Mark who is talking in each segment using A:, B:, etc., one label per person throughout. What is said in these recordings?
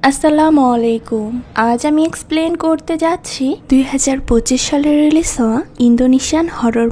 A: আসসালামু আলাইকুম। আজ আমি এক্সপ্লেন করতে যাচ্ছি 2025 সালে রিলিজ হওয়া ইন্দোনেশিয়ান হরর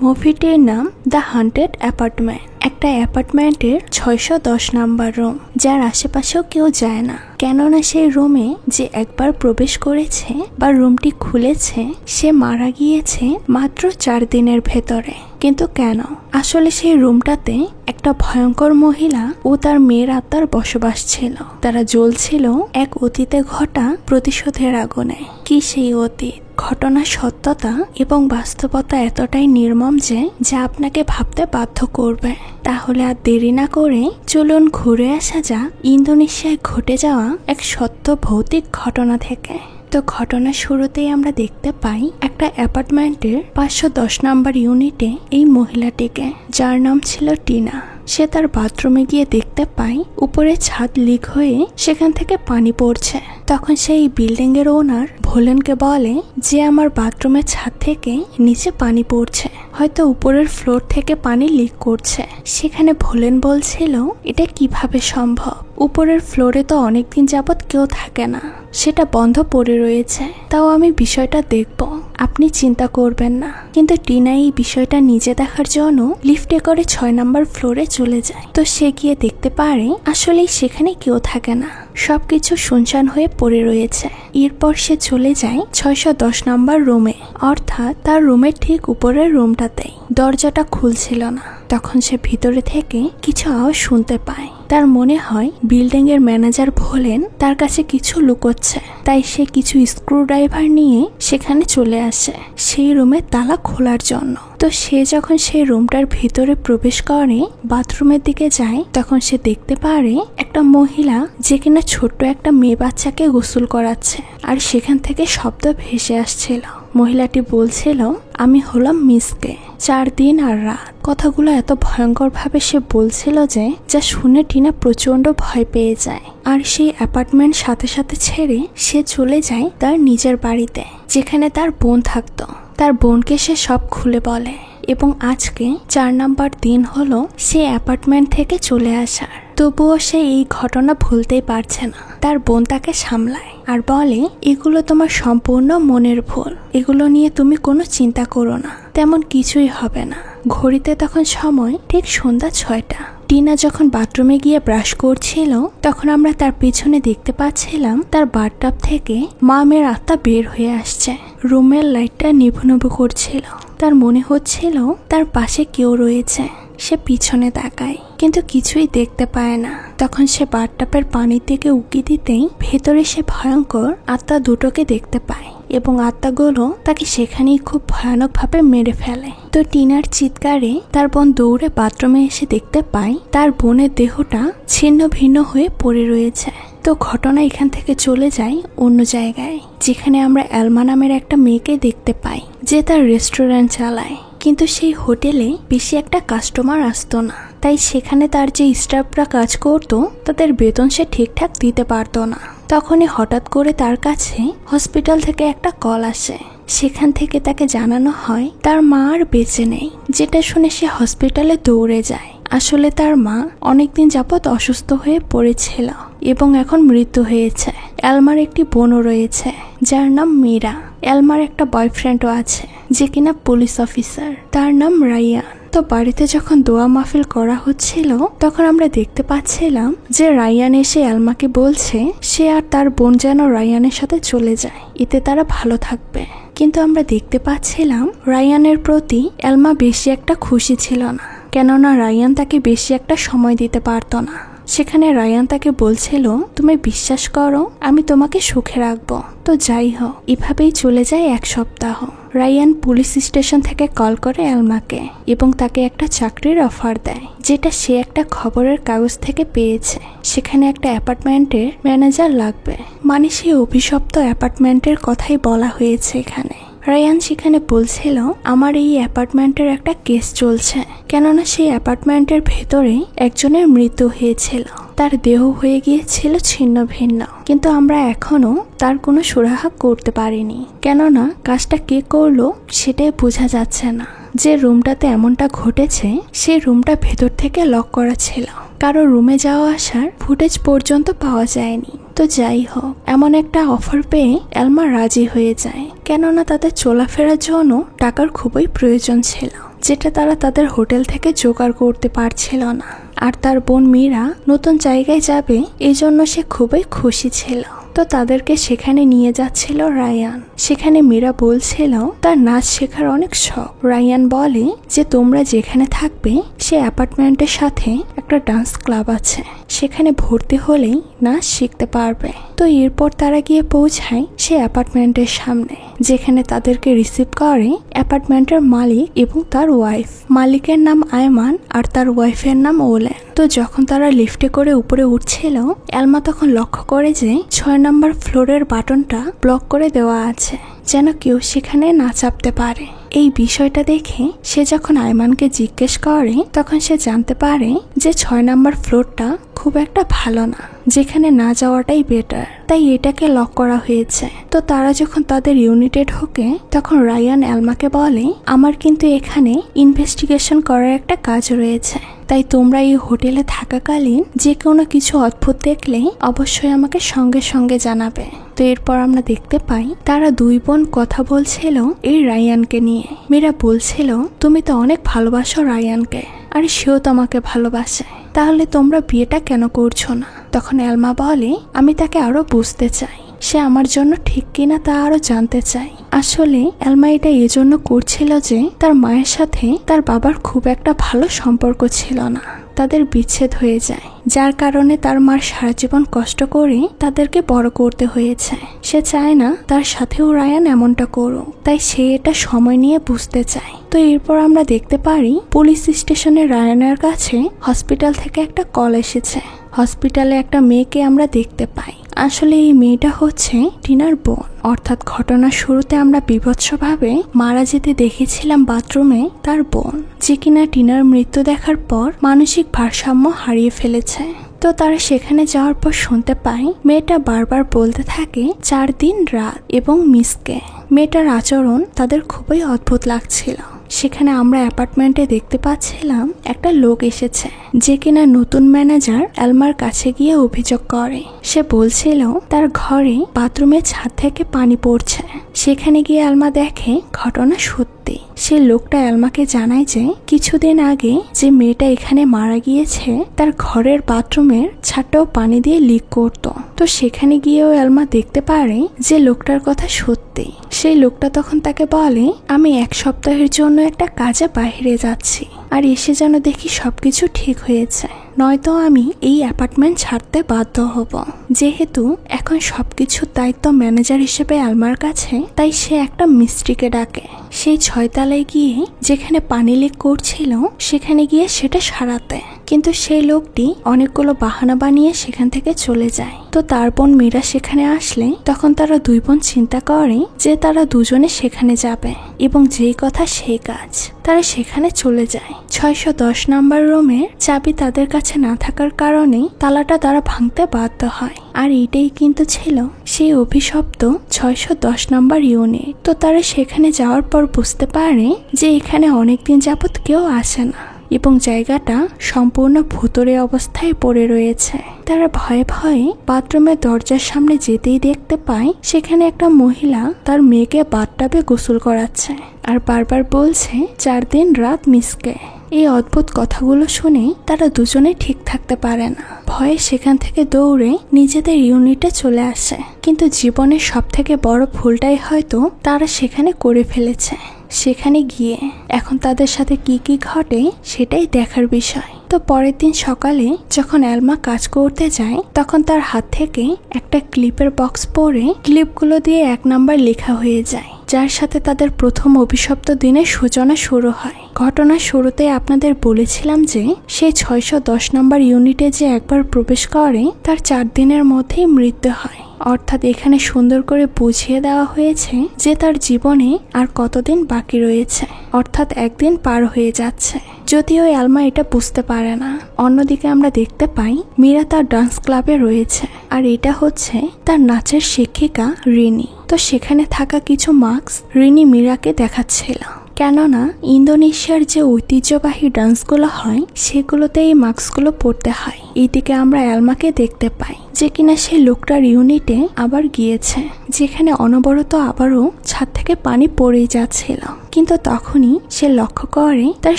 A: মুভিটির নাম দ্য হান্টেড অ্যাপার্টমেন্ট। একটা অ্যাপার্টমেন্টের 610 নাম্বার রুম, যার আশেপাশেও কেউ যায় না, কেননা সেই রুমে যে একবার প্রবেশ করেছে বা রুমটি খুলেছে সে মারা গিয়েছে মাত্র 4 দিনের ভেতরে। কিন্তু কেন? আসলে সেই রুমটাতে একটা ভয়ঙ্কর মহিলা ও তার মেয়ের আত্মার বসবাস ছিল। তারা জ্বলছিল এক অতীতে ঘটা প্রতিশোধের আগুনে। কি সেই অতীত? ঘটনার সত্যতা এবং বাস্তবতা এতটাই নির্মম যে যা আপনাকে ভাবতে বাধ্য করবে। তাহলে আর দেরি না করে চলুন ঘুরে আসা যাক ইন্দোনেশিয়ায় ঘটে যাওয়া এক সত্য ভৌতিক ঘটনা থেকে। তো ঘটনার শুরুতেই আমরা দেখতে পাই একটা অ্যাপার্টমেন্টের 510 নাম্বার ইউনিটে এই মহিলাটিকে, যার নাম ছিল টিনা। সে তার বাথরুমে গিয়ে দেখতে পায় উপরে ছাদ লিক হয়ে সেখান থেকে পানি পড়ছে। তখন সেই বিল্ডিং এর ওনার ভোলেনকে বলে যে আমার বাথরুমের ছাদ থেকে নিচে পানি পড়ছে, হয়তো উপরের ফ্লোর থেকে পানি লিক করছে। সেখানে ভোলেন বলছিল এটা কিভাবে সম্ভব? উপরের ফ্লোরে তো অনেকদিন যাবৎ কেউ থাকে না, সেটা বন্ধ পড়ে রয়েছে, তাও আমি বিষয়টা দেখব, আপনি চিন্তা করবেন না। কিন্তু টিনা এই বিষয়টা নিজে দেখার জন্য লিফটে করে 6 নাম্বার ফ্লোরে চলে যায়। তো সে গিয়ে দেখতে পারে আসলেই সেখানে কেউ থাকে না, সবকিছু শুনশান হয়ে পড়ে রয়েছে। এরপর সে চলে যায় 610 নাম্বার রুমে, অর্থাৎ তার রুমের ঠিক উপরের রুমটাতেই। দরজাটা খুলছিল না। তখন সে ভিতরে থেকে কিছু আওয়াজ শুনতে পায়। তার মনে হয় বিল্ডিং এর ম্যানেজার ভোলেন তার কাছে কিছু লুকোচ্ছে, তাই সে কিছু স্ক্রু ড্রাইভার নিয়ে সেখানে চলে আসে সেই রুমের তালা খোলার জন্য। তো সে যখন সেই রুমটার ভিতরে প্রবেশ করে, বাথরুমের দিকে যায়, তখন সে দেখতে পারে একটা মহিলা যে কিনা ছোট্ট একটা মেয়ে বাচ্চাকে গোসল করাচ্ছে, আর সেখান থেকে শব্দ ভেসে আসছিল। মহিলাটি বলছিল আমি হলাম মিসকে, 4 দিন আর রাত। কথাগুলো এত ভয়ঙ্কর ভাবে সে বলছিল যে যা শুনে টিনা প্রচন্ড ভয় পেয়ে যায়। আর সেই অ্যাপার্টমেন্ট সাথে সাথে ছেড়ে সে চলে যায় তার নিজের বাড়িতে, যেখানে তার বোন থাকতো। তার বোনকে সে সব খুলে বলে এবং আজকে 4 নাম্বার দিন হলো সে অ্যাপার্টমেন্ট থেকে চলে আসার। তবুও সে এই ঘটনা ভুলতেই পারছে না। তার বোন তাকে সামলায় আর বলে এগুলো তোমার সম্পূর্ণ মনের ভুল, এগুলো নিয়ে তুমি কোনো চিন্তা করো না, তেমন কিছুই হবে না। ঘড়িতে তখন সময় ঠিক সন্ধ্যা 6টা। টিনা যখন বাথরুমে গিয়ে ব্রাশ করছিল, তখন আমরা তার পিছনে দেখতে পাচ্ছিলাম তার বাথটাব থেকে মা মেয়ের আত্মা বের হয়ে আসছে। রুমের লাইটটা নিভু নিভু করছিল। তার মনে হচ্ছিল তার পাশে কেউ রয়েছে। সে পিছনে তাকায় কিন্তু কিছুই দেখতে পায় না। তখন সে বাথটাবের পানির দিকে উকি দিতেই ভেতরে সে ভয়ঙ্কর আত্মা দুটোকে দেখতে পায় এবং আত্মাগুলো তাকে সেখানেই খুব ভয়ানক ভাবে মেরে ফেলে। তো টিনার চিৎকারে তার বোন দৌড়ে বাথরুমে এসে দেখতে পায় তার বোনের দেহটা ছিন্ন ভিন্ন হয়ে পড়ে রয়েছে। তো ঘটনা এখান থেকে চলে যায় অন্য জায়গায়, যেখানে আমরা এলমা নামের একটা মেয়েকে দেখতে পাই যে তার রেস্টুরেন্ট চালায়। কিন্তু সেই হোটেলে বেশি একটা কাস্টমার আসতো না, তাই সেখানে তার যে স্টাফরা কাজ করতো তাদের বেতন সে ঠিকঠাক দিতে পারতো না। তখনই হঠাৎ করে তার কাছে হসপিটাল থেকে একটা কল আসে। সেখান থেকে তাকে জানানো হয় তার মা আর বেঁচে নেই, যেটা শুনে সে হসপিটালে দৌড়ে যায়। আসলে তার মা অনেকদিন যাবৎ অসুস্থ হয়ে পড়েছিল এবং এখন মৃত্যু হয়েছে। এলমার একটি বোনও রয়েছে যার নাম মীরা। এলমার একটা বয়ফ্রেন্ডও আছে যে কিনা পুলিশ অফিসার, তার নাম রায়ান। তো বাড়িতে যখন দোয়া মাহফিল করা হচ্ছিল, তখন আমরা দেখতে পাচ্ছিলাম যে রায়ান এসে এলমাকে বলছে সে আর তার বোন যেন রায়ানের সাথে চলে যায়, এতে তারা ভালো থাকবে। কিন্তু আমরা দেখতে পাচ্ছিলাম রায়ানের প্রতি এলমা বেশি একটা খুশি ছিল না, কেননা রায়ান তাকে বেশি একটা সময় দিতে পারতো না। সেখানে রায়ান তাকে বলছিল তুমি বিশ্বাস করো আমি তোমাকে সুখে রাখবো। তো যাই হোক, এভাবেই চলে যায় 1 সপ্তাহ। রায়ান পুলিশ স্টেশন থেকে কল করে এলমাকে এবং তাকে একটা চাকরির অফার দেয়, যেটা সে একটা খবরের কাগজ থেকে পেয়েছে। সেখানে একটা অ্যাপার্টমেন্টের ম্যানেজার লাগবে, মানে সেই অভিশপ্ত অ্যাপার্টমেন্টের কথাই বলা হয়েছে এখানে। রায়ান সেখানে বলছিল আমার এই অ্যাপার্টমেন্টের একটা কেস চলছে, কেননা সেই অ্যাপার্টমেন্টের ভেতরে একজনের মৃত্যু হয়েছিল, তার দেহ হয়ে গিয়েছিল ছিন্ন ভিন্ন, কিন্তু আমরা এখনো তার কোনো সুরাহা করতে পারিনি, কেননা কাজটা কে করলো সেটাই বোঝা যাচ্ছে না। যে রুমটাতে এমনটা ঘটেছে সেই রুমটা ভেতর থেকে লক করা ছিল। কারো রুমে যাওয়া আসার ফুটেজ পর্যন্ত পাওয়া যায়নি। তো যাই হোক, এমন একটা অফার পেয়ে এলমা রাজি হয়ে যায়, কেননা তাদের চলাফেরার জন্য টাকার খুবই প্রয়োজন ছিল, যেটা তারা তাদের হোটেল থেকে জোগাড় করতে পারছিল না। আর তার বোন মীরা নতুন জায়গায় যাবে, এজন্য সে খুবই খুশি ছিল। তো তাদেরকে সেখানে নিয়ে যাচ্ছিল রায়ান। সেখানে মীরা বলছিল তার নাচ শেখার অনেক শখ। রায়ান বলে যে তোমরা যেখানে থাকবে সে অ্যাপার্টমেন্টের সাথে একটা ডান্স ক্লাব আছে, সেখানে ভর্তি হলেই নাচ শিখতে পারবে। তো এরপর তারা গিয়ে পৌঁছায় সে অ্যাপার্টমেন্টের সামনে, যেখানে তাদেরকে রিসিভ করে অ্যাপার্টমেন্টের মালিক এবং তার ওয়াইফ। মালিকের নাম আয়মান আর তার ওয়াইফের নাম ওলেন। তো যখন তারা লিফটে করে উপরে উঠছিল, এলমা তখন লক্ষ্য করে যে 6 নম্বর ফ্লোরের বাটনটা ব্লক করে দেওয়া আছে, যেন কেউ সেখানে না চাপতে পারে। এই বিষয়টা দেখে সে যখন আয়মানকে জিজ্ঞেস করে, তখন সে জানতে পারে যে 6 নম্বর ফ্লোরটা খুব একটা ভালো না, যেখানে না যাওয়াটাই বেটার, তাই এটাকে লক করা হয়েছে। তো তারা যখন তাদের ইউনিটে ঢোকে, তখন রায়ান এলমাকে বলে আমার কিন্তু এখানে ইনভেস্টিগেশন করার একটা কাজ রয়েছে, তাই তোমরা এই হোটেলে থাকাকালীন যে কোনো কিছু অদ্ভুত দেখলে অবশ্যই আমাকে সঙ্গে সঙ্গে জানাবে। তো এরপর আমরা দেখতে পাই তারা দুই বোন কথা বলছিল এই রায়ানকে নিয়ে। মীরা বলছিল তুমি তো অনেক ভালোবাসো রায়ানকে, আর সেও তোমাকে ভালোবাসে, তাহলে তোমরা বিয়েটা কেন করছো না? তখন এলমা বলে আমি তাকে আরো বুঝতে চাই, সে আমার জন্য ঠিক কিনা তা আরো জানতে চাই। আসলে এলমা এটা এজন্য করছিল যে তার মায়ের সাথে তার বাবার খুব একটা ভালো সম্পর্ক ছিল না, তাদের বিচ্ছেদ হয়ে যায়, যার কারণে তার মার সারা জীবন কষ্ট করে তাদেরকে বড় করতে হয়েছে। সে চায় না তার সাথেও রায়ান এমনটা করুক, তাই সে এটা সময় নিয়ে বুঝতে চায়। তো এরপর আমরা দেখতে পারি পুলিশ স্টেশনে রায়ানের কাছে হসপিটাল থেকে একটা কল এসেছে। হসপিটালে একটা মেয়েকে আমরা দেখতে পাই। আসলে এই মেয়েটা হচ্ছে টিনার বোন, অর্থাৎ ঘটনার শুরুতে আমরা বিভৎসভাবে মারা যেতে দেখেছিলাম বাথরুমে তার বোন, যে কিনা টিনার মৃত্যু দেখার পর মানসিক ভারসাম্য হারিয়ে ফেলেছে। তো তারা সেখানে যাওয়ার পর শুনতে পাই মেয়েটা বারবার বলতে থাকে 4 দিন রাত এবং মিসকে। মেয়েটার আচরণ তাদের খুবই অদ্ভুত লাগছিল। সেখানে আমরা অ্যাপার্টমেন্টে দেখতে পাচ্ছিলাম একটা লোক এসেছে, যে কিনা নতুন ম্যানেজার এলমার কাছে গিয়ে অভিযোগ করে। সে বলছিল তার ঘরে বাথরুমের ছাদ থেকে পানি পড়ছে। সেখানে গিয়ে এলমা দেখে ঘটনা সত্যি। সে লোকটা এলমাকে জানায় যে কিছুদিন আগে যে মেয়েটা এখানে মারা গিয়েছে তার ঘরের বাথরুমের ছাদটাও পানি দিয়ে লিক করতো। তো সেখানে গিয়েও এলমা দেখতে পারে যে লোকটার কথা সত্যি। সেই লোকটা তখন তাকে বলে আমি 1 সপ্তাহের জন্য একটা কাজে বাইরে যাচ্ছি, আর এসে যেন দেখি সবকিছু ঠিক হয়েছে, নয়তো আমি এই অ্যাপার্টমেন্ট ছাড়তে বাধ্য হব। যেহেতু এখন সবকিছুর দায়িত্ব ম্যানেজার হিসেবে এলমার কাছে, তাই সে একটা মিস্ত্রিকে ডাকে। সেই 6 তলায় গিয়ে যেখানে পানি লিক করছিল সেখানে গিয়ে সেটা সারাতে, কিন্তু সেই লোকটি অনেকগুলো বাহানা বানিয়ে সেখান থেকে চলে যায়। তো তার বোন মীরা সেখানে আসলে তখন তারা দুই বোন চিন্তা করে যে তারা দুজনে সেখানে যাবে, এবং যেই কথা সেই কাজ। তারা সেখানে চলে যায়। 610 নম্বর রুমের চাবি তাদের কাছে না থাকার কারণে তালাটা তারা ভাঙতে বাধ্য হয়, আর এটাই কিন্তু ছিল সেই অভিশপ্ত 610 নম্বর ইউনিট। তো তারা সেখানে যাওয়ার পর বুঝতে পারে যে এখানে অনেকদিন যাবত কেউ আসে না, এবং জায়গাটা সম্পূর্ণ ভুতুড়ে অবস্থায় পড়ে রয়েছে। তারা ভয়ে ভয়ে বাথরুমের দরজার সামনে যেতেই দেখতে পায় সেখানে একটা মহিলা তার মেয়েকে বাথটাবে গোসল করাচ্ছে, আর বারবার বলছে 4 দিন রাত মিসকে। এই অদ্ভুত কথাগুলো শুনে তারা দুজনে ঠিক থাকতে পারে না। ভয়ে সেখান থেকে দৌড়ে নিজেদের ইউনিটে চলে আসে, কিন্তু জীবনের সব থেকে বড় ভুলটাই হয়তো তারা সেখানে করে ফেলেছে। সেখানে গিয়ে এখন তাদের সাথে কি কি ঘটে সেটাই দেখার বিষয়। তো পরের দিন সকালে যখন এলমা কাজ করতে যায়, তখন তার হাত থেকে একটা ক্লিপের বক্স পড়ে ক্লিপগুলো দিয়ে 1 নাম্বার লেখা হয়ে যায়, যার সাথে তাদের প্রথম অভিশপ্ত দিনের সূচনা শুরু হয়। ঘটনার শুরুতে আপনাদের বলেছিলাম যে সেই 610 নম্বর ইউনিটে যে একবার প্রবেশ করে তার 4 দিনের মধ্যেই মৃত্যু হয়। অর্থাৎ এখানে সুন্দর করে বুঝিয়ে দেওয়া হয়েছে যে তার জীবনে আর কতদিন বাকি রয়েছে, অর্থাৎ 1 দিন পার হয়ে যাচ্ছে। যদিও এলমা এটা বুঝতে পারে না। অন্যদিকে আমরা দেখতে পাই মীরা তার ডান্স ক্লাবে রয়েছে, আর এটা হচ্ছে তার নাচের শিক্ষিকা রিনি। তো সেখানে থাকা কিছু মাস্ক রিনি মীরাকে দেখাচ্ছিল। কেননা ইন্দোনেশিয়ার যে ঐতিহ্যবাহী ডান্সগুলো হয় সেগুলোতে এই মাস্কগুলো পরতে হয়। এইদিকে আমরা এলমাকে দেখতে পাই যে কিনা সেই লোকটার ইউনিটে আবার গিয়েছে, যেখানে অনবরত আবারও ছাদ থেকে পানি পড়েই যাচ্ছিল। কিন্তু তখনই সে লক্ষ্য করে তার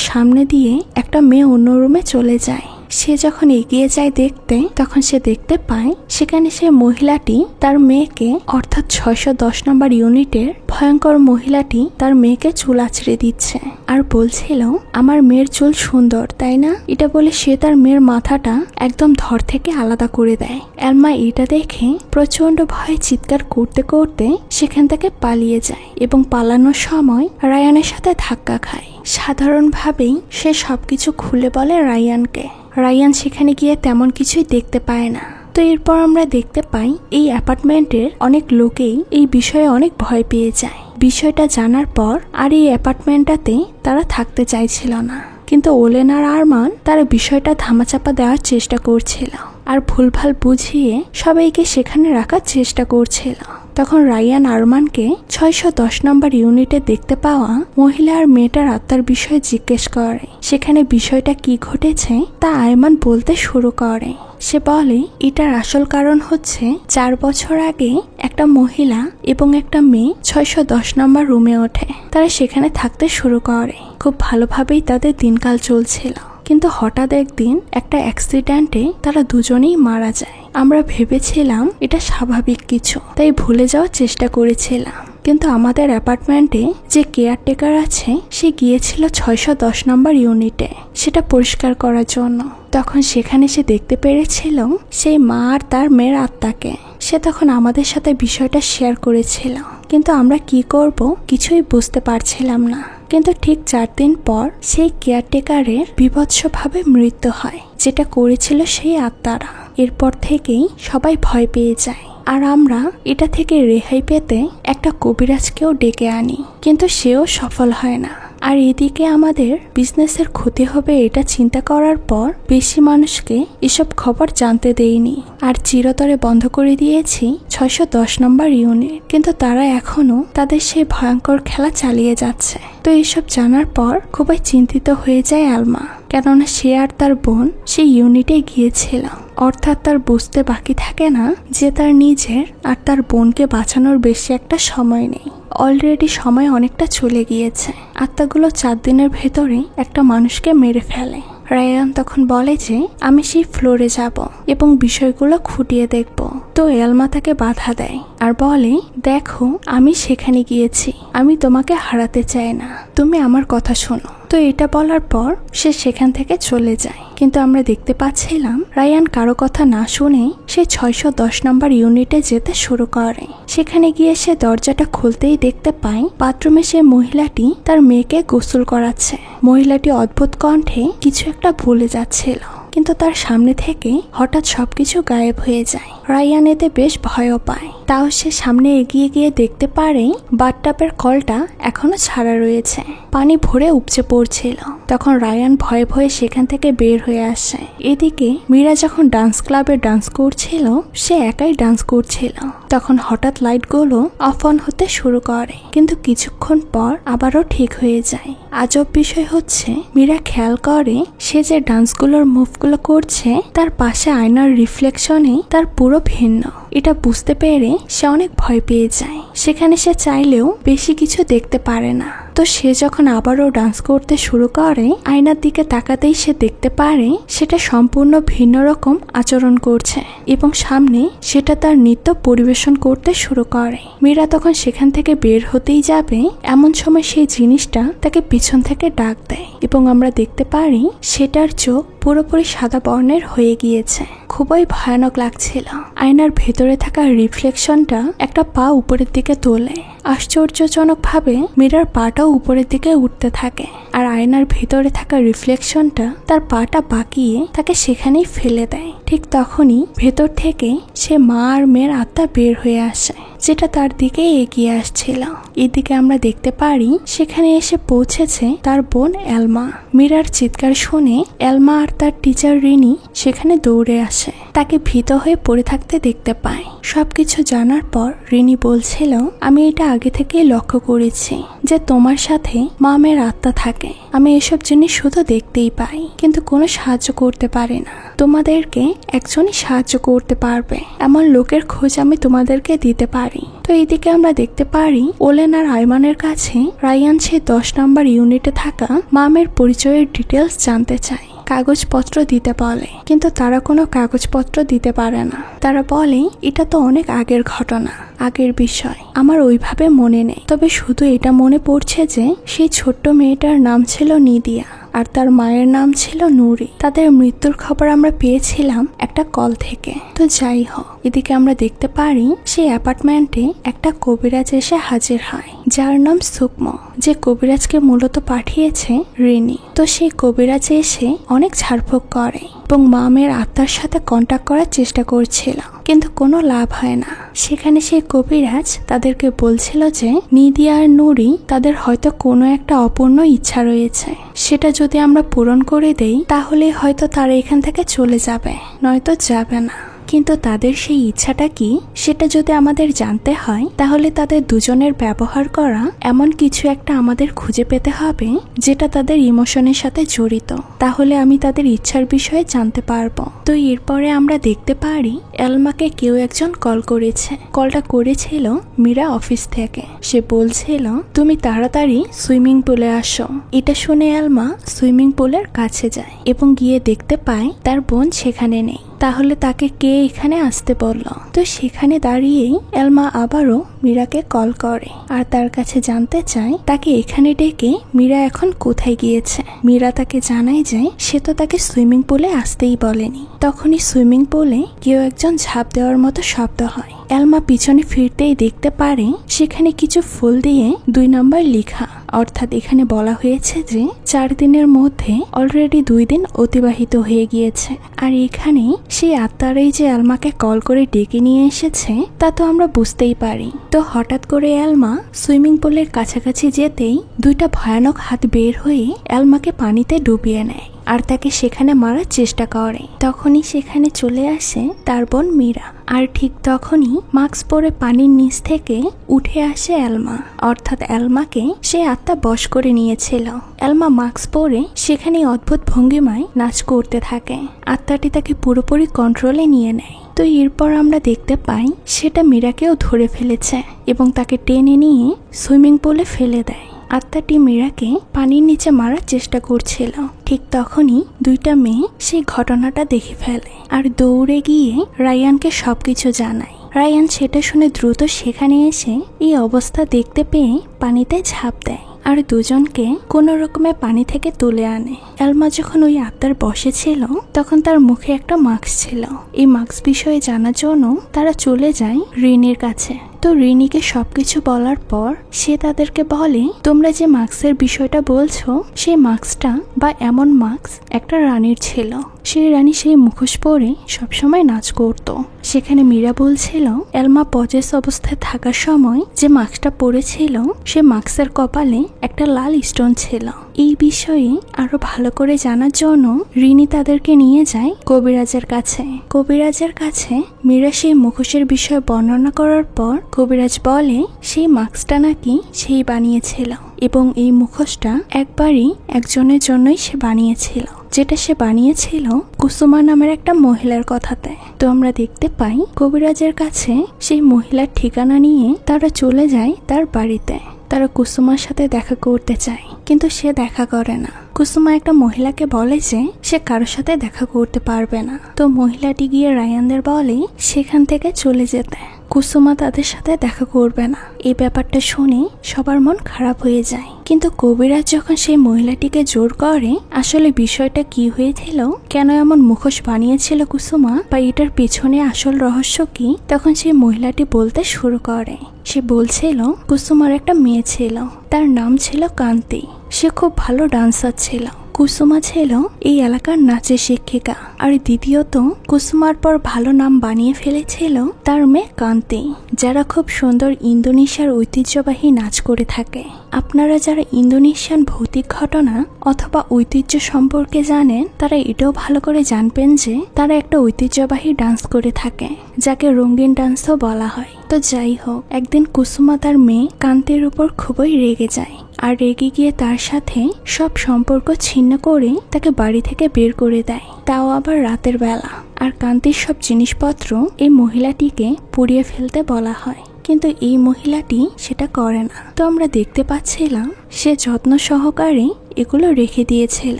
A: সামনে দিয়ে একটা মেয়ে অন্য রুমে চলে যায়। সে যখন এগিয়ে যায় দেখতে, তখন সে দেখতে পায় সেখানে সে মহিলাটি তার মেয়েকে, অর্থাৎ 610 নম্বর ইউনিটের ভয়ঙ্কর মহিলাটি তার মেয়েকে চুল আঁচড়ে দিচ্ছে আর বলছিল, আমার মেয়ের চুল সুন্দর তাই না? এটা বলে সে তার মেয়ের মাথাটা একদম ধর থেকে আলাদা করে দেয়। এলমা এটা দেখে প্রচন্ড ভয়ে চিৎকার করতে করতে সেখান থেকে পালিয়ে যায় এবং পালানোর সময় রায়ানের সাথে ধাক্কা খায়। সাধারণভাবেই সে সবকিছু খুলে বলে রায়ানকে। রায়ান সেখানে গিয়ে তেমন কিছুই দেখতে পায় না। তো এরপর আমরা দেখতে পাই এই অ্যাপার্টমেন্টের অনেক লোকেই এই বিষয়ে অনেক ভয় পেয়ে যায়। বিষয়টা জানার পর আর এই অ্যাপার্টমেন্টটাতে তারা থাকতে চাইছিল না, কিন্তু ওলেন আর আরমান তারা বিষয়টা ধামাচাপা দেওয়ার চেষ্টা করছিল আর ভুলভাল বুঝিয়ে সবাইকে সেখানে রাখার চেষ্টা করছিল। তখন রায়ান আরমানকে 610 নম্বর ইউনিটে দেখতে পাওয়া মহিলা আর মেয়েটার আত্মার বিষয়ে জিজ্ঞেস করে। সেখানে বিষয়টা কি ঘটেছে তা আরমান বলতে শুরু করে। সে বলে এটার আসল কারণ হচ্ছে 4 বছর আগে একটা মহিলা এবং একটা মেয়ে 610 নম্বর রুমে ওঠে। তারা সেখানে থাকতে শুরু করে। খুব ভালোভাবেই তাদের দিনকাল চলছিল, কিন্তু হঠাৎ একদিন একটা অ্যাক্সিডেন্টে তারা দুজনেই মারা যায়। আমরা ভেবেছিলাম এটা স্বাভাবিক কিছু, তাই ভুলে যাওয়ার চেষ্টা করেছিলাম। কিন্তু আমাদের অ্যাপার্টমেন্টে যে কেয়ারটেকার আছে সে গিয়েছিল 610 নম্বর ইউনিটে সেটা পরিষ্কার করার জন্য। তখন সেখানে সে দেখতে পেরেছিল সেই মা আর তার মেয়ের আত্মাকে। সে তখন আমাদের সাথে বিষয়টা শেয়ার করেছিল, কিন্তু আমরা কি করব কিছুই বুঝতে পারছিলাম না। কিন্তু ঠিক 4 দিন পর সেই কেয়ারটেকারের বিভৎসভাবে মৃত্যু হয়, যেটা করেছিল সেই আত্মারা। এরপর থেকেই সবাই ভয় পেয়ে যায় আর আমরা এটা থেকে রেহাই পেতে একটা কবিরাজকেও ডেকে আনি, কিন্তু সেও সফল হয় না। আর এদিকে আমাদের বিজনেসের ক্ষতি হবে এটা চিন্তা করার পর বেশি মানুষকে এসব খবর জানতে দেইনি আর চিরতরে বন্ধ করে দিয়েছি 610 নম্বর ইউনিট। কিন্তু তারা এখনো তাদের সেই ভয়ঙ্কর খেলা চালিয়ে যাচ্ছে। তো এসব জানার পর খুবই চিন্তিত হয়ে যায় এলমা, কেননা সে আর তার বোন সেই ইউনিটে গিয়েছিল। অর্থাৎ তার বুঝতে বাকি থাকে না যে তার নিজের আর তার বোনকে বাঁচানোর বেশি একটা সময় নেই। অলরেডি সময় অনেকটা চলে গিয়েছে। আত্মাগুলো 4 দিনের ভেতরে একটা মানুষকে মেরে ফেলে। রায়ান তখন বলে যে আমি সেই ফ্লোরে যাব এবং বিষয়গুলো খুঁটিয়ে দেখব। তো এলমা তাকে বাধা দেয় আর বলে, দেখো আমি সেখানে গিয়েছি, আমি তোমাকে হারাতে চাই না, তুমি আমার কথা শোনো। তো এটা বলার পর সে সেখান থেকে চলে যায়। কিন্তু আমরা দেখতে পাচ্ছিলাম রায়ান কারো কথা না শুনে সে 610 নম্বর ইউনিটে যেতে শুরু করে। সেখানে গিয়ে সে দরজাটা খুলতেই দেখতে পায় বাথরুমে সে মহিলাটি তার মেয়েকে গোসল করাচ্ছে। মহিলাটি অদ্ভুত কণ্ঠে কিছু একটা বলে যাচ্ছিল, কিন্তু তার সামনে থেকে হঠাৎ সবকিছু গায়েব হয়ে যায়। রায়ান এতে বেশ ভয়ও পায়। তাও সে সামনে এগিয়ে গিয়ে দেখতে পারে বাথটাবের কলটা এখনো ছাড়া রয়েছে, পানি ভরে উপচে পড়ছিল। তখন রায়ান ভয়ে ভয়ে সেখান থেকে বের হয়ে আসে। এদিকে মীরা যখন ডান্স ক্লাবে ডান্স করছিল সে একাই ডান্স করছিল। তখন হঠাৎ লাইটগুলো অফ অন হতে শুরু করে, কিন্তু কিছুক্ষণ পর আবারও ঠিক হয়ে যায়। আজব বিষয় হচ্ছে মীরা খেয়াল করে সে যে ডান্সগুলোর মুভগুলো করছে তার পাশে আয়নার রিফ্লেকশনে তার পুরো ভিন্ন। এটা বুঝতে পেরে সে অনেক ভয় পেয়ে যায়। সেখানে সে চাইলেও বেশি কিছু দেখতে পারে না। তো সে যখন আবারও ডান্স করতে শুরু করে আয়নার দিকে তাকাতেই সে দেখতে পারে সেটা সম্পূর্ণ ভিন্ন রকম আচরণ করছে এবং সামনে সেটা তার নৃত্য পরিবেশন করতে শুরু করে। মীরা তখন সেখান থেকে বের হতেই যাবে, এমন সময় সেই জিনিসটা তাকে পিছন থেকে ডাক দেয় এবং আমরা দেখতে পারি সেটার চোখ পুরোপুরি সাদা বর্ণের হয়ে গিয়েছে। খুবই ভয়ানক লাগছিল। আয়নার ভেতরে থাকা রিফ্লেকশনটা একটা পা উপরের দিকে তোলে। আশ্চর্যজনকভাবে মীরার পাটাও উপরের দিকে উঠতে থাকে আর আয়নার ভেতরে থাকা রিফ্লেকশনটা তার পাটা বাঁকিয়ে তাকে সেখানেই ফেলে দেয়। ঠিক তখনই ভেতর থেকে সে মা আর মেয়ের আত্মা বের হয়ে আসে, যেটা তার দিকে এগিয়ে আসছিল। এদিকে আমরা দেখতে পারি সেখানে এসে পৌঁছেছে তার বোন এলমা। মীরার চিৎকার শুনে এলমা আর তার টিচার রিনি সেখানে দৌড়ে আসে। তাকে ভীত হয়ে পড়ে থাকতে দেখতে পায়। সবকিছু জানার পর রিনি বলছিল, আমি এটা আগে থেকেই লক্ষ্য করেছি যে তোমার সাথে মামের আত্মা থাকে। আমি এসব জিনিস শুধু দেখতেই পাই, কিন্তু কোনো সাহায্য করতে পারি না। তোমাদেরকে একজনই সাহায্য করতে পারবে, এমন লোকের খোঁজ আমি তোমাদেরকে দিতে পারি। তো এইদিকে আমরা দেখতে পারি ওলেন আর আইমানের কাছে রায়ান সেই 10 নম্বর ইউনিটে থাকা মামের পরিচয়ের ডিটেলস জানতে চায়, কাগজপত্র দিতে বলে, কিন্তু তারা কোনো কাগজপত্র দিতে পারে না। তারা বলে এটা তো অনেক আগের ঘটনা, আগের বিষয়, আমার ওইভাবে মনে নেই। তবে শুধু এটা মনে পড়ছে যে সেই ছোট্ট মেয়েটার নাম ছিল নিদিয়া আর তার মায়ের নাম ছিল নুরি। তাদের মৃত্যুর খবর আমরা পেয়েছিলাম একটা কল থেকে। তো যাই হোক, এদিকে আমরা দেখতে পারি সেই অ্যাপার্টমেন্টে একটা কবিরাজ এসে হাজির হয়, যার নাম সুকমো, যে কবিরাজকে মূলত পাঠিয়েছে রিনি। তো সেই কবিরাজ এসে অনেক ঝাড়ফুঁক করে এবং মামের আত্মার সাথে কন্ট্যাক্ট করার চেষ্টা করছিল, কিন্তু কোনো লাভ হয় না। সেখানে সেই কবিরাজ তাদেরকে বলছিল যে নিদিয়া আর নুরি তাদের হয়তো কোনো একটা অপূর্ণ ইচ্ছা রয়েছে, সেটা যদি আমরা পূরণ করে দেই তাহলে হয়তো তারা এখান থেকে চলে যাবে, নয়তো যাবে না। কিন্তু তাদের সেই ইচ্ছাটা কি সেটা যদি আমাদের জানতে হয় তাহলে তাদের দুজনের ব্যবহার করা এমন কিছু একটা আমাদের খুঁজে পেতে হবে যেটা তাদের ইমোশনের সাথে জড়িত, তাহলে আমি তাদের ইচ্ছার বিষয়ে জানতে পারবো। তো এরপরে আমরা দেখতে পারি এলমাকে কেউ একজন কল করেছে। কলটা করেছিল মীরা অফিস থেকে। সে বলছিল তুমি তাড়াতাড়ি সুইমিং পুলে আসো। এটা শুনে এলমা সুইমিং পুলের কাছে যায় এবং গিয়ে দেখতে পায় তার বোন সেখানে নেই। তাহলে তাকে কে এখানে আসতে বলল? তো সেখানে দাঁড়িয়েই এলমা আবারও মীরাকে কল করে আর তার কাছে জানতে চায় তাকে এখানে ডেকে মীরা এখন কোথায় গিয়েছে। মীরা তাকে জানায় যে সে তো তাকে সুইমিং পুলে আসতেই বলেনি। তখনই সুইমিং পুলে কেউ একজন ঝাঁপ দেওয়ার মতো শব্দ হয়। এলমা পিছনে ফিরতেই দেখতে পারে সেখানে কিছু ফুল দিয়ে 2 নম্বর লেখা, অর্থাৎ এখানে বলা হয়েছে যে 4 দিনের মধ্যে অলরেডি 2 দিন অতিবাহিত হয়ে গিয়েছে। আর এখানে সেই আত্মারাই যে এলমাকে কল করে ডেকে নিয়ে এসেছে তা তো আমরা বুঝতেই পারি। তো হঠাৎ করে এলমা সুইমিং পুলের কাছাকাছি যেতেই 2টা ভয়ানক হাত বের হয়ে এলমাকে পানিতে ডুবিয়ে নেয় আর তাকে সেখানে মারার চেষ্টা করে। তখনই সেখানে চলে আসে তার বোন মীরা। আর ঠিক তখনই মাস্ক পরে পানির নিচ থেকে উঠে আসে এলমা, অর্থাৎ এলমাকে সে আত্মা বশ করে নিয়েছিল। এলমা মাস্ক পরে সেখানে অদ্ভুত ভঙ্গিমায় নাচ করতে থাকে। আত্মাটি তাকে পুরোপুরি কন্ট্রোলে নিয়ে নেয়। তো এরপর আমরা দেখতে পাই সেটা মীরাকেও ধরে ফেলেছে এবং তাকে টেনে নিয়ে সুইমিং পুলে ফেলে দেয়। আত্মাটি মীরাকে পানির নিচে মারার চেষ্টা করছিল। ঠিক তখনই 2টা মেয়ে সেই ঘটনাটা দেখে ফেলে আর দৌড়ে গিয়ে রায়ানকে সবকিছু জানায়। রায়ান সেটা শুনে দ্রুত সেখানে এসে এই অবস্থা দেখতে পেয়ে পানিতে ঝাঁপ দেয় আর দুজনকে কোনো রকমে পানি থেকে তুলে আনে। এলমা যখন ওই আত্মার বসে ছিল তখন তার মুখে একটা মাস্ক ছিল। এই মাস্ক বিষয়ে জানার জন্য তারা চলে যায় রিনির কাছে। তো রিনিকে সবকিছু বলার পর সে তাদেরকে বলে তোমরা যে মাস্কের বিষয়টা বলছো সেই মাস্কটা বা এমন মাস্ক একটা রানীর ছিল। সেই রানী সেই মুখোশ পরে সবসময় নাচ করত। সেখানে মীরা বলছিল এলমা পজেস অবস্থায় থাকার সময় যে মাস্কটা পরেছিল সে মাস্কের কপালে একটা লাল স্টোন ছিল। এই বিষয়ে আরো ভালো করে জানার জন্য রিনি তাদেরকে নিয়ে যায় কবিরাজের কাছে। কবিরাজের কাছে মীরা সেই মুখোশের বিষয়ে বর্ণনা করার পর কবিরাজ বলে সেই মাস্কটা নাকি সেই বানিয়েছিল এবং এই মুখোশটা একবারই একজনের জন্যই সে বানিয়েছিল, যেটা সে বানিয়েছিল কুসুমা নামের একটা মহিলার কথাতে। তো আমরা দেখতে পাই কবিরাজের কাছে সেই মহিলার ঠিকানা নিয়ে তারা চলে যায় তার বাড়িতে। তারা কুসুমার সাথে দেখা করতে চায় কিন্তু সে দেখা করে না। কুসুমা একটা মহিলাকে বলে যে সে কারোর সাথে দেখা করতে পারবে না। তো মহিলাটি গিয়ে রায়ানদের বলে সেখান থেকে চলে যেতে। কুসুমা তাদের সাথে দেখা করবে না। এই ব্যাপারটা শুনে সবার মন খারাপ হয়ে যায়। কিন্তু কবিরাজ যখন সেই মহিলাটিকে জোর করে আসলে বিষয়টা কি হয়েছিল, কেন এমন মুখোশ বানিয়েছিল কুসুমা বা এটার পেছনে আসল রহস্য কি, তখন সেই মহিলাটি বলতে শুরু করে। সে বলছিল কুসুমার একটা মেয়ে ছিল, তার নাম ছিল কান্তি। সে খুব ভালো ডান্সার ছিল, কুসুমা ছিল এই এলাকার নাচের শিক্ষিকা, আর দ্বিতীয়ত কুসুমার পর ভালো নাম বানিয়ে ফেলেছিল তার মেয়ে কান্তি, যারা খুব সুন্দর ইন্দোনেশিয়ার ঐতিহ্যবাহী নাচ করে থাকে। আপনারা যারা ইন্দোনেশিয়ান ভৌতিক ঘটনা অথবা ঐতিহ্য সম্পর্কে জানেন, তারা এটাও ভালো করে জানবেন যে তারা একটা ঐতিহ্যবাহী ডান্স করে থাকে, যাকে রঙিন ডান্সও বলা হয়। তো যাই হোক, একদিন কুসুমা তার মেয়ে কান্তির উপর খুবই রেগে যায়, আর রেগে গিয়ে তার সাথে সব সম্পর্ক ছিন্ন করে তাকে বাড়ি থেকে বের করে দেয়, তাও আবার রাতের বেলা। আর কান্তির সব জিনিসপত্র এই মহিলাটিকে পুড়িয়ে ফেলতে বলা হয়, কিন্তু এই মহিলাটি সেটা করে না। তো আমরা দেখতে পাচ্ছিলাম সে যত্ন সহকারে এগুলো রেখে দিয়েছিল।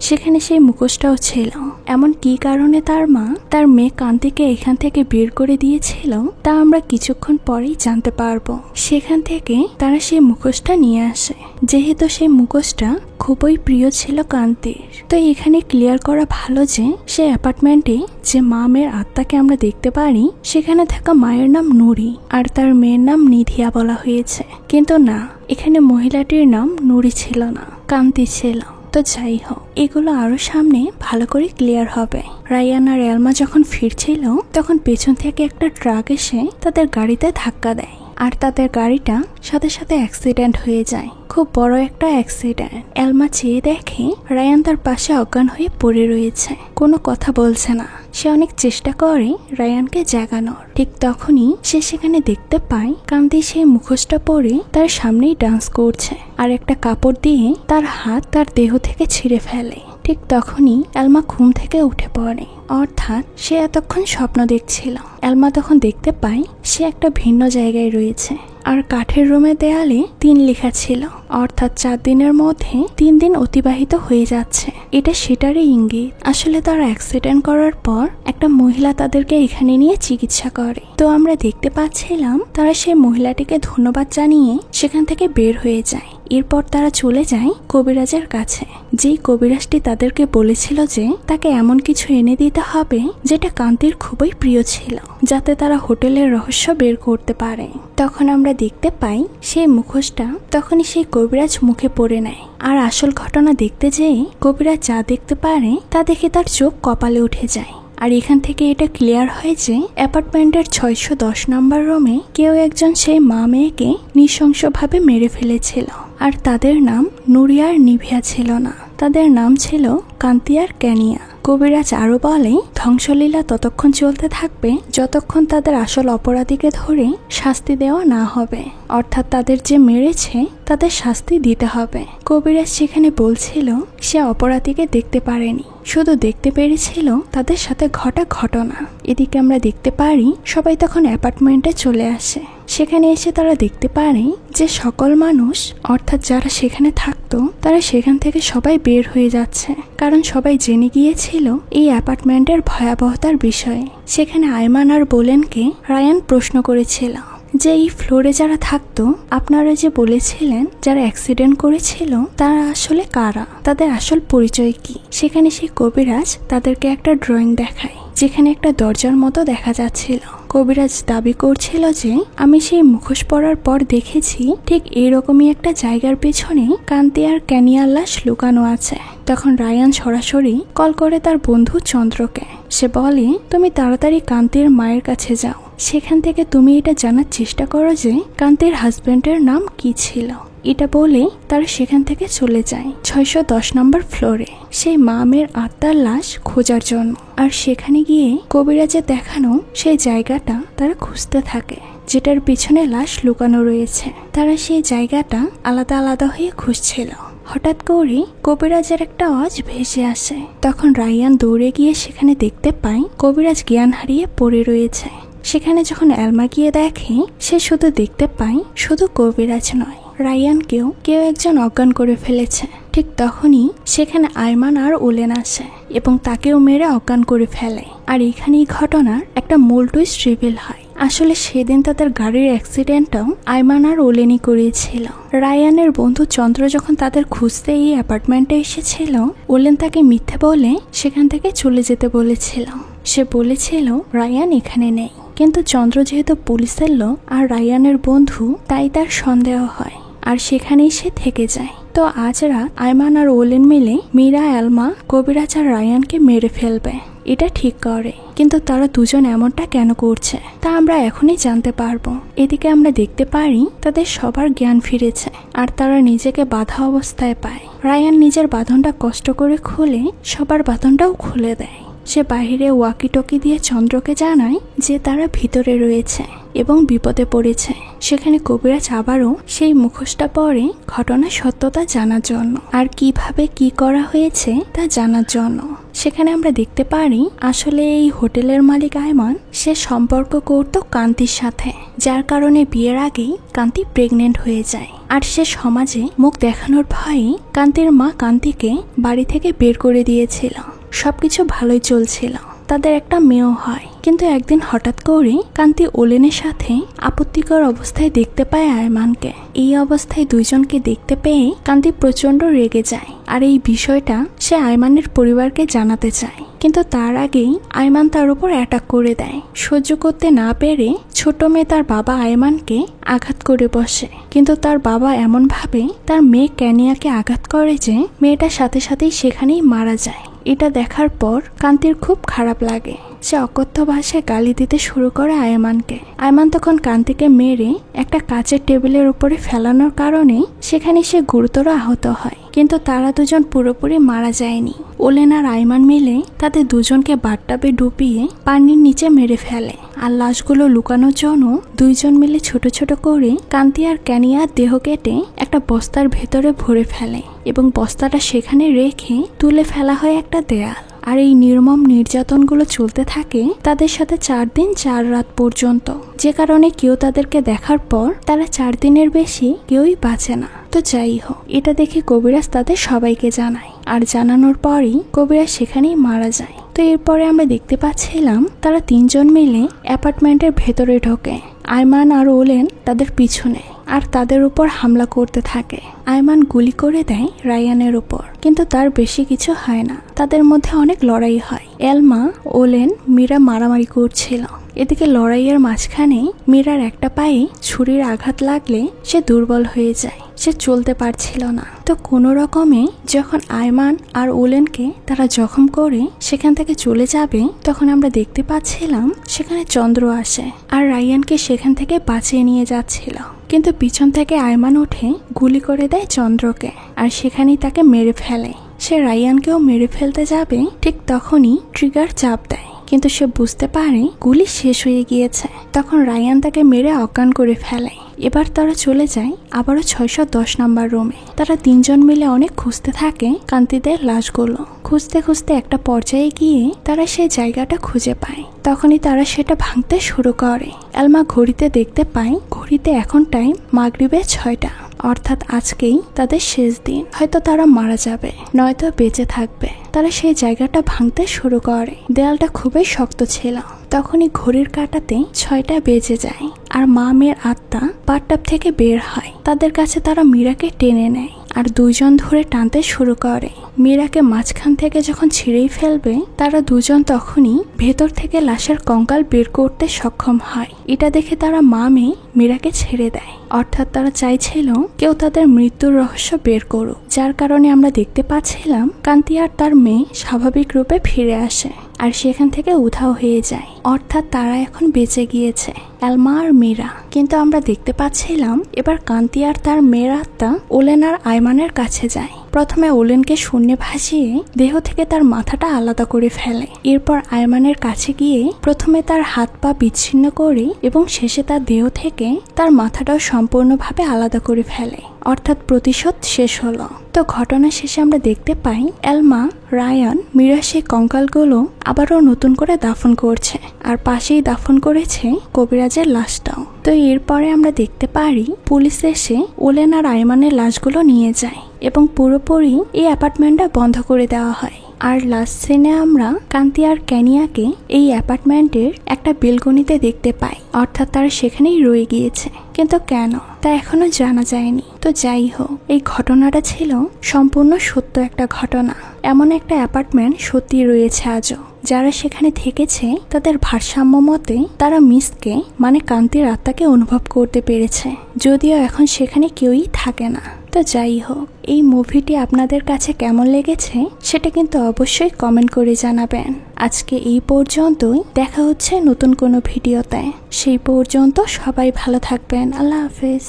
A: সেখানে সেই মুখোশটাও ছিল। এমন কি কারণে তার মা তার মেয়ে কান্তিকে এখান থেকে বের করে দিয়েছিল তা আমরা কিছুক্ষণ পরেই জানতে পারবো। সেখান থেকে তারা সেই মুখোশটা নিয়ে আসে, যেহেতু সেই মুখোশটা খুবই প্রিয় ছিল কান্তির। তো এখানে ক্লিয়ার করা ভালো যে সে অ্যাপার্টমেন্টে যে মা মেয়ের আত্মাকে আমরা দেখতে পারি, সেখানে থাকা মায়ের নাম নুরি আর তার মেয়ের নাম নিধিয়া বলা হয়েছে, কিন্তু না, এখানে মহিলাটির নাম নুরি ছিল না, কান্তি ছিল। তো যাই হোক, এগুলো আরো সামনে ভালো করে ক্লিয়ার হবে। রায়ান আর এলমা যখন ফিরছিল তখন পেছন থেকে একটা ট্রাক এসে তাদের গাড়িতে ধাক্কা দেয়, আর তাদের গাড়িটা সাথে সাথে অ্যাক্সিডেন্ট হয়ে যায়, খুব বড় একটা অ্যাক্সিডেন্ট। এলমা চেয়ে দেখে রায়ান তার পাশে অজ্ঞান হয়ে পড়ে রয়েছে, কোনো কথা বলছে না। সে অনেক চেষ্টা করে রায়ানকে জাগানোর। ঠিক তখনই সে সেখানে দেখতে পায় কান্তি সেই মুখোশটা পরে তার সামনেই ডান্স করছে, আর একটা কাপড় দিয়ে তার হাত তার দেহ থেকে ছিঁড়ে ফেলে। ঠিক তখনই এলমা ঘুম থেকে উঠে পড়ে, অর্থাৎ সে এতক্ষণ স্বপ্ন দেখছিল। এলমা তখন দেখতে পায় সে একটা ভিন্ন জায়গায় রয়েছে, আর কাঠের রুমের দেয়ালে 3 লেখা ছিল, অর্থাৎ 4 দিনের মধ্যে 3 দিন অতিবাহিত হয়ে যাচ্ছে। এটা সেটারই ইঙ্গিত। আসলে তারা অ্যাক্সিডেন্ট করার পর একটা মহিলা তাদেরকে এখানে নিয়ে চিকিৎসা করে। তো আমরা দেখতে পাচ্ছিলাম তারা সেই মহিলাটিকে ধন্যবাদ জানিয়ে সেখান থেকে বের হয়ে যায়। এরপর তারা চলে যায় কবিরাজের কাছে, যেই কবিরাজটি তাদেরকে বলেছিল যে তাকে এমন কিছু এনে দিতে হবে যেটা কান্তির খুবই প্রিয় ছিল, যাতে তারা হোটেলের রহস্য বের করতে পারে। তখন আমরা দেখতে পাই সেই মুখোশটা তখনই সেই কবিরাজ মুখে পড়ে নেয়, আর আসল ঘটনা দেখতে যেয়ে কবিরাজ যা দেখতে পারে তা দেখে তার চোখ কপালে উঠে যায়। আর এখান থেকে এটা ক্লিয়ার হয় যে অ্যাপার্টমেন্টের 610 নম্বর রুমে কেউ একজন সেই মা মেয়েকে নৃশংসভাবে মেরে ফেলেছিল, আর তাদের নাম নুরি আর নিভিয়া ছিল না, তাদের নাম ছিল কান্তি আর ক্যানিয়া। কবিরাজ আরো বলে ধ্বংসলীলা ততক্ষণ চলতে থাকবে যতক্ষণ তাদের আসল অপরাধীকে ধরে শাস্তি দেওয়া না হবে, অর্থাৎ তাদের যে মেরেছে তাদের শাস্তি দিতে হবে। কবিরাজ সেখানে বলছিল সে অপরাধীকে দেখতে পারেনি, শুধু দেখতে পেরেছিল তাদের সাথে ঘটা ঘটনা। এদিকে আমরা দেখতে পারি সবাই তখন অ্যাপার্টমেন্টে চলে আসে। সেখানে এসে তারা দেখতে পারে যে সকল মানুষ, অর্থাৎ যারা সেখানে থাকতো, তারা সেখান থেকে সবাই বের হয়ে যাচ্ছে, কারণ সবাই জেনে গিয়েছিল এই অ্যাপার্টমেন্টের ভয়াবহতার বিষয়ে। সেখানে আয়মান আর বোলেনকে রায়ান প্রশ্ন করেছিল যে এই ফ্লোরে যারা থাকতো, আপনারা যে বলেছিলেন যারা অ্যাক্সিডেন্ট করেছিল তারা আসলে কারা, তাদের আসল পরিচয় কি? সেখানে সেই কবিরাজ তাদেরকে একটা ড্রয়িং দেখায়, যেখানে একটা দরজার মতো দেখা যাচ্ছিল। কবিরাজ দাবি করছিল যে আমি সেই মুখোশ পরার পর দেখেছি ঠিক এইরকমই একটা জায়গার পেছনে কান্তি আর ক্যানিয়ার লাশ লুকানো আছে। তখন রায়ান সরাসরি কল করে তার বন্ধু চন্দ্রকে। সে বলে তুমি তাড়াতাড়ি কান্তির মায়ের কাছে যাও, সেখান থেকে তুমি এটা জানার চেষ্টা করো যে কান্তির হাজবেন্ডের নাম কি ছিল। এটা বলে তারা সেখান থেকে চলে যায় 610 নম্বর ফ্লোরে সেই মা মেয়ের আত্মার লাশ খোঁজার জন্য। আর সেখানে গিয়ে কবিরাজের দেখানো সেই জায়গাটা তারা খুঁজতে থাকে, যেটার পিছনে লাশ লুকানো রয়েছে। তারা সেই জায়গাটা আলাদা আলাদা হয়ে খুঁজছিল। হঠাৎ করে কবিরাজের একটা আওয়াজ ভেসে আসে। তখন রায়ান দৌড়ে গিয়ে সেখানে দেখতে পায় কবিরাজ জ্ঞান হারিয়ে পড়ে রয়েছে। সেখানে যখন এলমা গিয়ে দেখে, সে শুধু দেখতে পায় শুধু কবিরাজ নয়, রায়ানকেও কেউ একজন অজ্ঞান করে ফেলেছে। ঠিক তখনই সেখানে আয়মান আর ওলেন আসে এবং তাকেও মেরে অজ্ঞান করে ফেলে। আর এখানেই ঘটনার একটা মূল টুইস্ট রিভিল হয়। আসলে সেদিন তাদের গাড়ির অ্যাক্সিডেন্টটাও আয়মান আর ওলেনই করিয়েছিল। রায়ানের বন্ধু চন্দ্র যখন তাদের খুঁজতে এই অ্যাপার্টমেন্টে এসেছিল, ওলেন তাকে মিথ্যে বলে সেখান থেকে চলে যেতে বলেছিল। সে বলেছিল রায়ান এখানে নেই, কিন্তু চন্দ্র যেহেতু পুলিশের লোক আর রায়ানের বন্ধু, তাই তার সন্দেহ হয় আর সেখানেই সে থেকে যায়। তো আজ রাত আয়মান আর ওলেন মিলে মীরা, এলমা, কবিরাজ আর রায়ানকে মেরে ফেলবে এটা ঠিক করে। কিন্তু তারা দুজন এমনটা কেন করছে তা আমরা এখনই জানতে পারবো। এদিকে আমরা দেখতে পারি তাদের সবার জ্ঞান ফিরেছে আর তারা নিজেকে বাঁধা অবস্থায় পায়। রায়ান নিজের বাঁধনটা কষ্ট করে খুলে সবার বাঁধনটাও খুলে দেয়। সে বাহিরে ওয়াকি টকি দিয়ে চন্দ্রকে জানায় যে তারা ভিতরে রয়েছে এবং বিপদে পড়েছে। সেখানে কবিরাজ আবারও সেই মুখোশটা পরে ঘটনার সত্যতা জানার জন্য আর কিভাবে কি করা হয়েছে তা জানার জন্য। সেখানে আমরা দেখতে পারি আসলে এই হোটেলের মালিক আয়মান সে সম্পর্ক করত কান্তির সাথে, যার কারণে বিয়ের আগেই কান্তি প্রেগনেন্ট হয়ে যায়। আর সে সমাজে মুখ দেখানোর ভয়ে কান্তির মা কান্তিকে বাড়ি থেকে বের করে দিয়েছিল। সবকিছু ভালোই চলছিল, তাদের একটা মেয়েও হয়। কিন্তু একদিন হঠাৎ করে কান্তি ওলেনের সাথে আপত্তিকর অবস্থায় দেখতে পায় আয়মানকে। এই অবস্থায় দুইজনকে দেখতে পেয়ে কান্তি প্রচন্ড রেগে যায় আর এই বিষয়টা সে আয়মানের পরিবারকে জানাতে চায়। কিন্তু তার আগেই আয়মান তার উপর অ্যাটাক করে দেয়। সহ্য করতে না পেরে ছোট মেয়ে তার বাবা আয়মানকে আঘাত করে বসে। কিন্তু তার বাবা এমন ভাবে তার মেয়ে ক্যানিয়াকে আঘাত করে যে মেয়েটার সাথে সাথেই সেখানেই মারা যায়। এটা দেখার পর কান্তির খুব খারাপ লাগে। সে অকথ্য ভাষায় গালি দিতে শুরু করে আয়মানকে। আয়মান তখন কান্তিকে মেরে একটা কাচের টেবিলের উপরে ফেলানোর কারণে সেখানে সে গুরুতর আহত হয়। কিন্তু তারা দুজন পুরোপুরি মারা যায়নি। ওলেন আর আয়মান মিলে তাদের দুজনকে বাথটাবে ডুবিয়ে পানির নিচে মেরে ফেলে। আর লাশগুলো লুকানোর জন্য দুইজন মিলে ছোট ছোট করে কান্তি আর ক্যানিয়ার দেহ কেটে একটা বস্তার ভেতরে ভরে ফেলে এবং বস্তাটা সেখানে রেখে তুলে ফেলা হয় একটা দেয়াল। আর এই নির্মম নির্যাতনগুলো চলতে থাকে তাদের সাথে 4 দিন 4 রাত পর্যন্ত, যে কারণে কেউ তাদেরকে দেখার পর তারা 4 দিনের বেশি কেউই বাঁচে না। তো যাই হোক, এটা দেখে কবিরাজ তাদের সবাইকে জানায় আর জানানোর পরই কবিরাজ সেখানেই মারা যায়। তো এরপরে আমরা দেখতে পাচ্ছিলাম তারা 3 জন মিলে অ্যাপার্টমেন্টের ভেতরে ঢোকে। আয়মান আর ওলেন তাদের পিছনে আর তাদের উপর হামলা করতে থাকে। আয়মান গুলি করে দেয় রায়ানের উপর, কিন্তু তার বেশি কিছু হয় না। তাদের মধ্যে অনেক লড়াই হয়। এলমা, ওলেন, মীরা মারামারি করছিল। এদিকে লড়াইয়ের মাঝখানে মীরার একটা পায়ে ছুরির আঘাত লাগলে সে দুর্বল হয়ে যায়, সে চলতে পারছিল না। তো কোনো রকমে যখন আয়মান আর ওলেনকে তারা জখম করে সেখান থেকে চলে যাবে তখন আমরা দেখতে পাচ্ছিলাম সেখানে চন্দ্র আসে আর রায়ানকে সেখান থেকে বাঁচিয়ে নিয়ে যাচ্ছিল। কিন্তু পিছন থেকে আয়মান উঠে গুলি করে দেয় চন্দ্রকে আর সেখানেই তাকে মেরে ফেলে। সে রায়ানকেও মেরে ফেলতে যাবে, ঠিক তখনই ট্রিগার চাপ দেয়, কিন্তু সে বুঝতে পারে গুলি শেষ হয়ে গিয়েছে। তখন রায়ান তাকে মেরে অজ্ঞান করে ফেলে। এবার তারা চলে যায় আবারও 610 নম্বর রুমে। তারা 3 জন মিলে অনেক খুঁজতে থাকে কান্তিদের লাশগুলো। খুঁজতে খুঁজতে একটা পর্যায়ে গিয়ে তারা সেই জায়গাটা খুঁজে পায়। তখনই তারা সেটা ভাঙতে শুরু করে। এলমা ঘড়িতে দেখতে পায় ঘড়িতে এখন টাইম মাগরিবের 6টা, অর্থাৎ আজকেই তাদের শেষ দিন। হয়তো তারা মারা যাবে, নয়তো বেঁচে থাকবে। তারা সেই জায়গাটা ভাঙতে শুরু করে। দেয়ালটা খুবই শক্ত ছিল। তখনই ঘড়ির কাঁটাতে 6টা বেজে যায় আর মা মেয়ের আত্মা বাথটাব থেকে বের হয়। তাদের কাছে তারা মীরাকে টেনে নেয় আর 2 জন ধরে টানতে শুরু করে। মীরাকে মাঝখান থেকে যখন ছিঁড়েই ফেলবে তারা 2 জন তখনই ভেতর থেকে লাশের কঙ্কাল বের করতে সক্ষম হয়। এটা দেখে তারা মা মেয়ে মীরাকে ছেড়ে দেয়, অর্থাৎ তারা চাইছিল কেউ তাদের মৃত্যুর রহস্য বের করুক। যার কারণে আমরা দেখতে পাচ্ছিলাম কান্তি আর তার মেয়ে স্বাভাবিক রূপে ফিরে আসে আর সেখান থেকে উধাও হয়ে যায়, অর্থাৎ তারা এখন বেঁচে গিয়েছে, এলমা আর মীরা। কিন্তু আমরা দেখতে পাচ্ছিলাম এবার কান্তি আর তার মেয়ের আত্মা ওলেন আর আয়মানের কাছে যায়। প্রথমে ওলেনকে শূন্যে ভাসিয়ে দেহ থেকে তার মাথাটা আলাদা করে ফেলে। এরপর আয়মানের কাছে গিয়ে প্রথমে তার হাত পা বিচ্ছিন্ন করে এবং শেষে তার দেহ থেকে তার মাথাটাও সম্পূর্ণভাবে আলাদা করে ফেলে, অর্থাৎ প্রতিশোধ শেষ হলো। তো ঘটনা শেষে আমরা দেখতে পাই এলমা, রায়ান, মীরা সেই কঙ্কালগুলো আবারও নতুন করে দাফন করছে আর পাশেই দাফন করেছে কবিরাজের লাশটাও। তো এরপরে আমরা দেখতে পারি পুলিশ এসে ওলেন আর আয়মানের লাশগুলো নিয়ে যায় এবং পুরোপুরি এই অ্যাপার্টমেন্টটা বন্ধ করে দেওয়া হয়। আর লাস্ট সিনে আমরা কান্তি আর ক্যানিয়াকে এই অ্যাপার্টমেন্টের একটা বেলকনিতে দেখতে পাই, অর্থাৎ তারা সেখানেই রয়ে গিয়েছে। কিন্তু কেন তা এখনো জানা যায়নি। তো যাই হোক, এই ঘটনাটা ছিল সম্পূর্ণ সত্য একটা ঘটনা। এমন একটা অ্যাপার্টমেন্ট সত্যি রয়েছে আজও। যারা সেখানে থেকেছে তাদের ভারসাম্য মতে তারা মিসকে মানে কান্তির আত্মাকে অনুভব করতে পেরেছে, যদিও এখন সেখানে কেউই থাকে না। তো যাই হোক, এই মুভিটি আপনাদের কাছে কেমন লেগেছে সেটা কিন্তু অবশ্যই কমেন্ট করে জানাবেন। আজকে এই পর্যন্তই, দেখা হচ্ছে নতুন কোনো ভিডিওতে। সেই পর্যন্ত সবাই ভালো থাকবেন। আল্লাহ হাফেজ।